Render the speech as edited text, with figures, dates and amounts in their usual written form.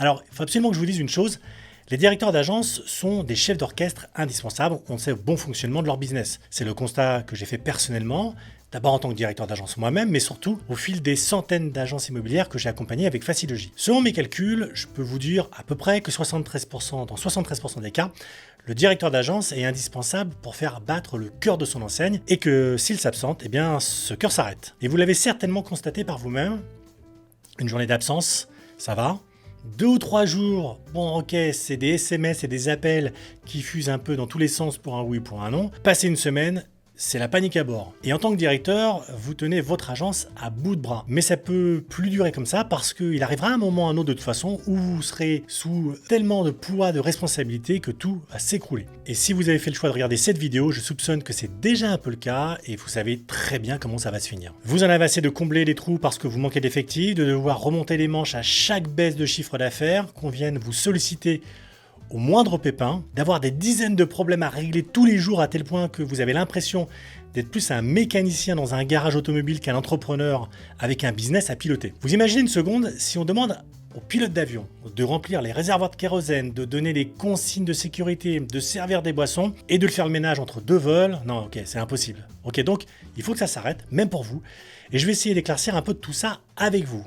Alors, il faut absolument que je vous dise une chose, les directeurs d'agence sont des chefs d'orchestre indispensables, on sait au bon fonctionnement de leur business. C'est le constat que j'ai fait personnellement, d'abord en tant que directeur d'agence moi-même, mais surtout au fil des centaines d'agences immobilières que j'ai accompagnées avec Facilogy. Selon mes calculs, je peux vous dire à peu près que 73%, dans 73% des cas, le directeur d'agence est indispensable pour faire battre le cœur de son enseigne et que s'il s'absente, eh bien ce cœur s'arrête. Et vous l'avez certainement constaté par vous-même, une journée d'absence, ça va. 2 ou 3 jours, bon ok, c'est des SMS et des appels qui fusent un peu dans tous les sens pour un oui ou pour un non. Passer une semaine, c'est la panique à bord. Et en tant que directeur, vous tenez votre agence à bout de bras. Mais ça peut plus durer comme ça parce qu'il arrivera un moment ou un autre de toute façon où vous serez sous tellement de poids de responsabilité que tout va s'écrouler. Et si vous avez fait le choix de regarder cette vidéo, je soupçonne que c'est déjà un peu le cas et vous savez très bien comment ça va se finir. Vous en avez assez de combler les trous parce que vous manquez d'effectifs, de devoir remonter les manches à chaque baisse de chiffre d'affaires, qu'on vienne vous solliciter au moindre pépin, d'avoir des dizaines de problèmes à régler tous les jours à tel point que vous avez l'impression d'être plus un mécanicien dans un garage automobile qu'un entrepreneur avec un business à piloter. Vous imaginez une seconde si on demande aux pilotes d'avion de remplir les réservoirs de kérosène, de donner les consignes de sécurité, de servir des boissons et de le faire le ménage entre 2 vols. Non, ok, c'est impossible. Ok, donc il faut que ça s'arrête, même pour vous. Et je vais essayer d'éclaircir un peu de tout ça avec vous.